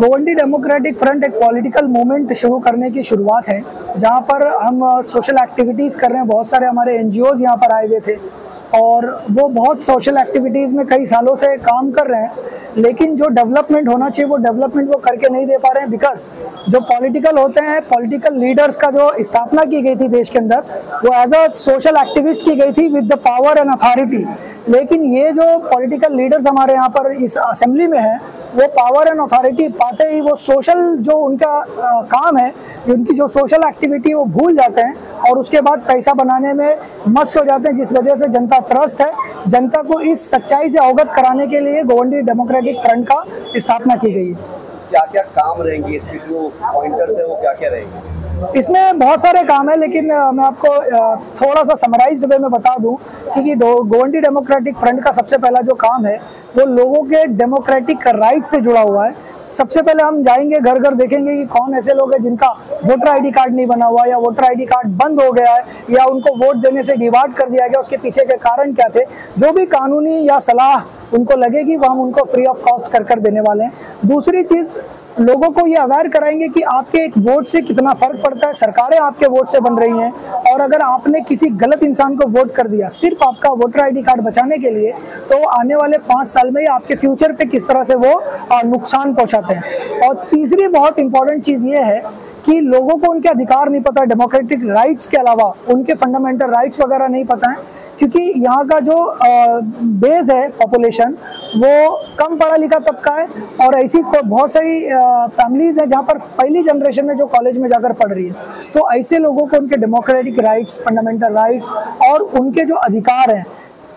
Govandi democratic front एक political movement शुरू करने की शुरुआत है, जहां पर हम सोशल एक्टिविटीज़ कर रहे हैं। बहुत सारे हमारे एनजीओज़ यहाँ पर आए हुए थे और वो बहुत सोशल एक्टिविटीज़ में कई सालों से काम कर रहे हैं, लेकिन जो डेवलपमेंट होना चाहिए वो डेवलपमेंट वो करके नहीं दे पा रहे हैं। बिकॉज जो पॉलिटिकल होते हैं, पॉलिटिकल लीडर्स का जो स्थापना की गई थी देश के अंदर, वो एज अ सोशल एक्टिविस्ट की गई थी with the power and authority. लेकिन ये जो पॉलिटिकल लीडर्स हमारे यहाँ पर इस असेंबली में हैं, वो पावर एंड अथॉरिटी पाते ही वो सोशल जो उनका काम है, उनकी जो सोशल एक्टिविटी, वो भूल जाते हैं और उसके बाद पैसा बनाने में मस्त हो जाते हैं, जिस वजह से जनता त्रस्त है। जनता को इस सच्चाई से अवगत कराने के लिए गोवंडी डेमोक्रेटिक फ्रंट का स्थापना की गई है। क्या क्या काम रहेंगे इसके, जो पॉइंटर्स है वो क्या क्या रहेंगे? इसमें बहुत सारे काम है, लेकिन मैं आपको थोड़ा सा समराइज्ड वे में बता दूं कि गोवंडी डेमोक्रेटिक फ्रंट का सबसे पहला जो काम है वो लोगों के डेमोक्रेटिक राइट से जुड़ा हुआ है। सबसे पहले हम जाएंगे घर घर, देखेंगे कि कौन ऐसे लोग हैं जिनका वोटर आईडी कार्ड नहीं बना हुआ, या वोटर आईडी कार्ड बंद हो गया है, या उनको वोट देने से डिवार्ड कर दिया गया, उसके पीछे के कारण क्या थे। जो भी कानूनी या सलाह उनको लगेगी वो हम उनको फ्री ऑफ कॉस्ट कर देने वाले हैं। दूसरी चीज़, लोगों को ये अवेयर कराएंगे कि आपके एक वोट से कितना फर्क पड़ता है। सरकारें आपके वोट से बन रही हैं, और अगर आपने किसी गलत इंसान को वोट कर दिया सिर्फ आपका वोटर आईडी कार्ड बचाने के लिए, तो आने वाले 5 साल में आपके फ्यूचर पे किस तरह से वो नुकसान पहुंचाते हैं। और तीसरी बहुत इंपॉर्टेंट चीज़ ये है कि लोगों को उनके अधिकार नहीं पता, डेमोक्रेटिक राइट्स के अलावा उनके फंडामेंटल राइट्स वगैरह नहीं पता है, क्योंकि यहाँ का जो बेस है पॉपुलेशन, वो कम पढ़ा लिखा तबका है, और ऐसी बहुत सारी फैमिलीज़ हैं जहाँ पर पहली जनरेशन में जो कॉलेज में जाकर पढ़ रही है। तो ऐसे लोगों को उनके डेमोक्रेटिक राइट्स, फंडामेंटल राइट्स और उनके जो अधिकार हैं,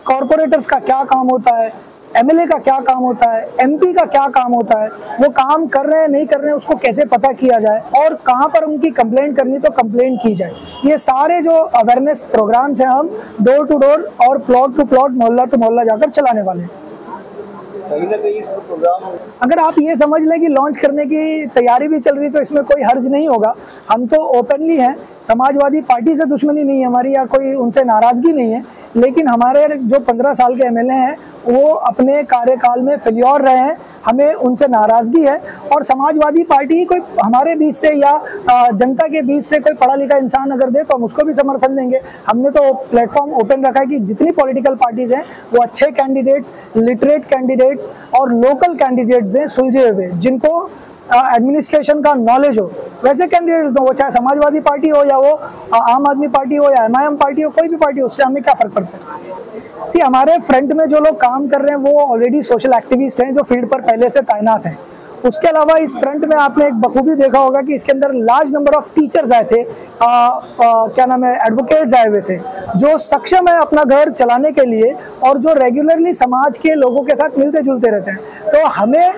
कॉरपोरेटर्स का क्या काम होता है, एमएलए का क्या काम होता है, एमपी का क्या काम होता है, वो काम कर रहे हैं नहीं कर रहे हैं उसको कैसे पता किया जाए, और कहाँ पर उनकी कंप्लेंट करनी तो कंप्लेंट की जाए। ये सारे जो अवेयरनेस प्रोग्राम्स हैं हम डोर टू डोर और प्लॉट टू प्लॉट, मोहल्ला टू मोहल्ला जाकर चलाने वाले हैं। कहीं ना कहीं इस प्रोग्राम, अगर आप ये समझ लें कि लॉन्च करने की तैयारी भी चल रही, तो इसमें कोई हर्ज नहीं होगा। हम तो ओपनली हैं, समाजवादी पार्टी से दुश्मनी नहीं है हमारी, या कोई उनसे नाराज़गी नहीं है, लेकिन हमारे जो 15 साल के एमएलए हैं वो अपने कार्यकाल में फेल्योर रहे हैं, हमें उनसे नाराज़गी है। और समाजवादी पार्टी कोई हमारे बीच से या जनता के बीच से कोई पढ़ा लिखा इंसान अगर दे तो हम उसको भी समर्थन देंगे। हमने तो प्लेटफॉर्म ओपन रखा है कि जितनी पॉलिटिकल पार्टीज़ हैं वो अच्छे कैंडिडेट्स, लिटरेट कैंडिडेट्स और लोकल कैंडिडेट्स दें, सुलझे हुए, जिनको एडमिनिस्ट्रेशन का नॉलेज हो, वैसे कैंडिडेट्स दो। वो चाहे समाजवादी पार्टी हो, या वो आम आदमी पार्टी हो, या एमआईएम पार्टी हो, कोई भी पार्टी हो, उससे हमें क्या फ़र्क पड़ता है। सी, हमारे फ्रंट में जो लोग काम कर रहे हैं वो ऑलरेडी सोशल एक्टिविस्ट हैं, जो फील्ड पर पहले से तैनात हैं। उसके अलावा इस फ्रंट में आपने एक बखूबी देखा होगा कि इसके अंदर लार्ज नंबर ऑफ टीचर्स आए थे, क्या नाम है, एडवोकेट्स आए हुए थे, जो सक्षम है अपना घर चलाने के लिए, और जो रेगुलरली समाज के लोगों के साथ मिलते जुलते रहते हैं। तो हमें,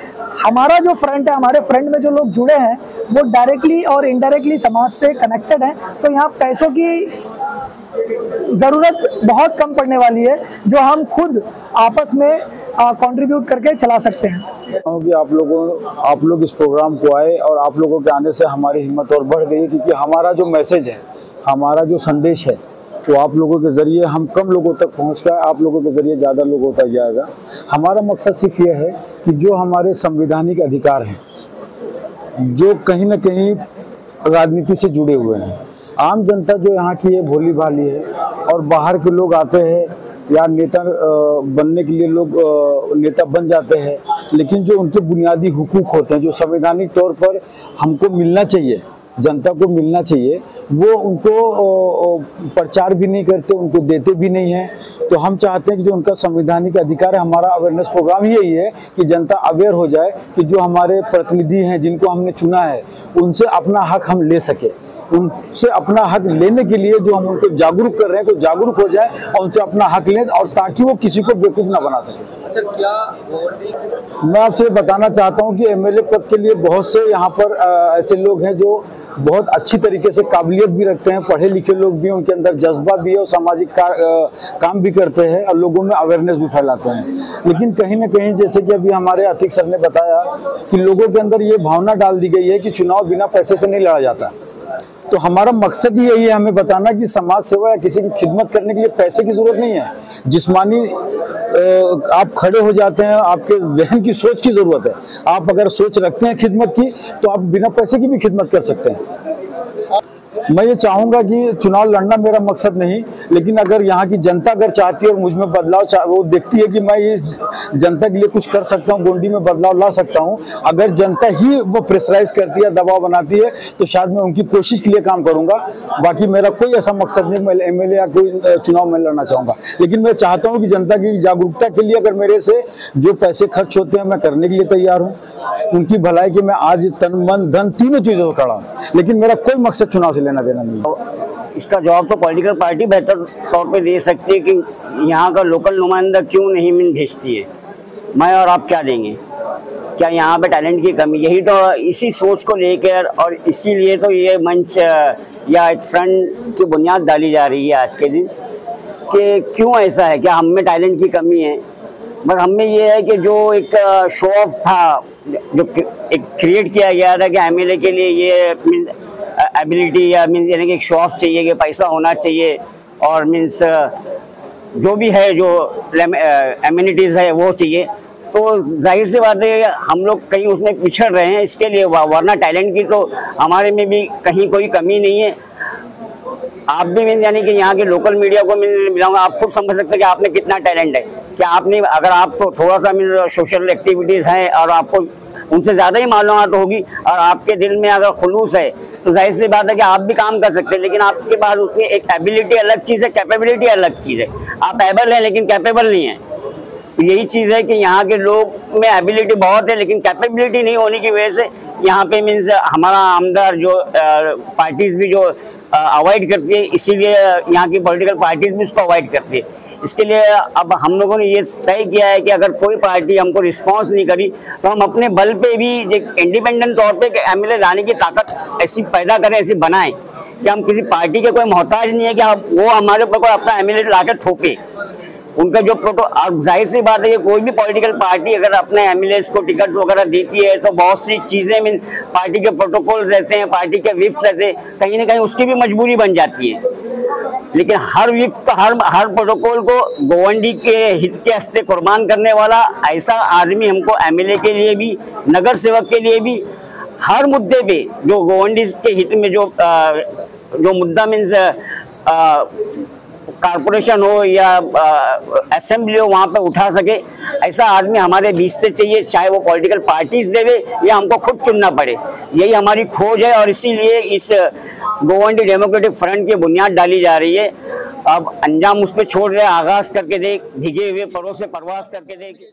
हमारा जो फ्रंट है, हमारे फ्रंट में जो लोग जुड़े हैं वो डायरेक्टली और इनडायरेक्टली समाज से कनेक्टेड हैं। तो यहाँ पैसों की ज़रूरत बहुत कम पड़ने वाली है, जो हम खुद आपस में कंट्रीब्यूट करके चला सकते हैं। कि आप लोग इस प्रोग्राम को आए, और आप लोगों के आने से हमारी हिम्मत और बढ़ गई है, क्योंकि हमारा जो मैसेज है, हमारा जो संदेश है, वो आप लोगों के ज़रिए हम कम लोगों तक पहुँच गए, आप लोगों के ज़रिए ज़्यादा लोगों तक जाएगा। हमारा मकसद सिर्फ ये है कि जो हमारे संवैधानिक अधिकार हैं, जो कहीं ना कहीं राजनीति से जुड़े हुए हैं, आम जनता जो यहाँ की है भोली भाली है, और बाहर के लोग आते हैं या नेता बनने के लिए लोग नेता बन जाते हैं, लेकिन जो उनके बुनियादी हुकूक होते हैं, जो संवैधानिक तौर पर हमको मिलना चाहिए, जनता को मिलना चाहिए, वो उनको प्रचार भी नहीं करते, उनको देते भी नहीं हैं। तो हम चाहते हैं कि जो उनका संवैधानिक अधिकार है, हमारा अवेयरनेस प्रोग्राम ही यही है कि जनता अवेयर हो जाए कि जो हमारे प्रतिनिधि हैं, जिनको हमने चुना है, उनसे अपना हक हम ले सके। उनसे अपना हक लेने के लिए जो हम उनको जागरूक कर रहे हैं, तो जागरूक हो जाए और उनसे अपना हक लें, और ताकि वो किसी को बेवकूफ़ ना बना सके। अच्छा, क्या मैं आपसे बताना चाहता हूं कि एमएलए पद के लिए बहुत से यहाँ पर ऐसे लोग हैं जो बहुत अच्छी तरीके से काबिलियत भी रखते हैं, पढ़े लिखे लोग भी, उनके अंदर जज्बा भी है, और सामाजिक काम भी करते हैं, और लोगों में अवेयरनेस भी फैलाते हैं। लेकिन कहीं ना कहीं, जैसे कि अभी हमारे अतिक सर ने बताया, कि लोगों के अंदर ये भावना डाल दी गई है कि चुनाव बिना पैसे से नहीं लड़ा जाता। तो हमारा मकसद ही यही है, हमें बताना कि समाज सेवा या किसी की खिदमत करने के लिए पैसे की जरूरत नहीं है। जिस्मानी आप खड़े हो जाते हैं, आपके जहन की सोच की जरूरत है। आप अगर सोच रखते हैं खिदमत की तो आप बिना पैसे की भी खिदमत कर सकते हैं। मैं ये चाहूंगा कि चुनाव लड़ना मेरा मकसद नहीं, लेकिन अगर यहाँ की जनता अगर चाहती है और मुझ में बदलाव वो देखती है कि मैं ये जनता के लिए कुछ कर सकता हूँ, गोंडी में बदलाव ला सकता हूँ, अगर जनता ही वो प्रेशराइज करती है, दबाव बनाती है, तो शायद मैं उनकी कोशिश के लिए काम करूंगा। बाकी मेरा कोई ऐसा मकसद नहीं मैं एमएलए या कोई चुनाव में लड़ना चाहूंगा, लेकिन मैं चाहता हूँ कि जनता की जागरूकता के लिए अगर मेरे से जो पैसे खर्च होते हैं मैं करने के लिए तैयार हूँ। उनकी भलाई की मैं आज तन मन धन तीनों चीजों से खड़ा हूँ, लेकिन मेरा कोई मकसद चुनाव से लेना देना नहीं है। इसका जवाब तो पॉलिटिकल पार्टी बेहतर तौर पे दे सकती है कि यहाँ का लोकल नुमाइंदा क्यों नहीं भेजती है। मैं और आप क्या देंगे? क्या यहाँ पे टैलेंट की कमी? यही तो इसी सोच को लेकर और इसीलिए तो ये मंच या एक फ्रंट की बुनियाद डाली जा रही है आज के दिन कि क्यों ऐसा है, क्या हम में टैलेंट की कमी है? बस हम में ये है कि जो एक शो ऑफ था, जो एक क्रिएट किया गया था कि एमएलए के लिए ये एबिलिटी या मीन्स यानी कि एक शो ऑफ चाहिए कि पैसा होना चाहिए और मीन्स जो भी है जो एमिनिटीज़ है वो चाहिए, तो जाहिर सी बात है हम लोग कहीं उसमें पिछड़ रहे हैं इसके लिए। वरना टैलेंट की तो हमारे में भी कहीं कोई कमी नहीं है। आप भी मीन यानी कि यहाँ के लोकल मीडिया को मिलाऊंगा, आप खुद समझ सकते हैं कि आपने कितना टैलेंट है। क्या आपने अगर आप तो थोड़ा सा मीन सोशल एक्टिविटीज़ हैं और आपको उनसे ज़्यादा ही मालूमात होगी और आपके दिल में अगर खुलूस है तो जाहिर सी बात है कि आप भी काम कर सकते हैं, लेकिन आपके पास उसमें एक एबिलिटी अलग चीज़ है, कैपेबिलिटी अलग चीज़ है। आप एबल हैं लेकिन कैपेबल नहीं है। तो यही चीज़ है कि यहाँ के लोग में एबिलिटी बहुत है लेकिन कैपेबिलिटी नहीं होने की वजह से यहाँ पे मीन्स हमारा आमदार जो पार्टीज़ भी जो अवॉइड करती है, इसीलिए यहाँ की पॉलिटिकल पार्टीज़ भी उसको अवॉइड करती है। इसके लिए अब हम लोगों ने ये तय किया है कि अगर कोई पार्टी हमको रिस्पॉन्स नहीं करी तो हम अपने बल पे भी इंडिपेंडेंट तौर पे एमएलए लाने की ताकत ऐसी पैदा करें, ऐसी बनाएं कि हम किसी पार्टी के कोई मोहताज नहीं है कि वो हमारे ऊपर कोई अपना एमएलए ला कर थोपे। उनका जो अब जाहिर सी बात है कि कोई भी पॉलिटिकल पार्टी अगर अपने एमएलएस को टिकट वगैरह देती है तो बहुत सी चीज़ें मीन पार्टी के प्रोटोकॉल रहते हैं, पार्टी के विप्स रहते हैं, कहीं ना कहीं उसकी भी मजबूरी बन जाती है। लेकिन हर विप्स का हर प्रोटोकॉल को गोवंडी के हित के हस्ते कुर्बान करने वाला ऐसा आदमी हमको एमएलए के लिए भी, नगर सेवक के लिए भी, हर मुद्दे पे जो गोवंडी के हित में जो मुद्दा मीन्स कारपोरेशन हो या असेंबली हो वहाँ पे उठा सके, ऐसा आदमी हमारे बीच से चाहिए, चाहे वो पॉलिटिकल पार्टीज देवे या हमको खुद चुनना पड़े। यही हमारी खोज है और इसीलिए इस गोवंडी डेमोक्रेटिक फ्रंट की बुनियाद डाली जा रही है। अब अंजाम उस पर छोड़ दे, आगाज करके देख, भीगे हुए परों से परवास करके देख।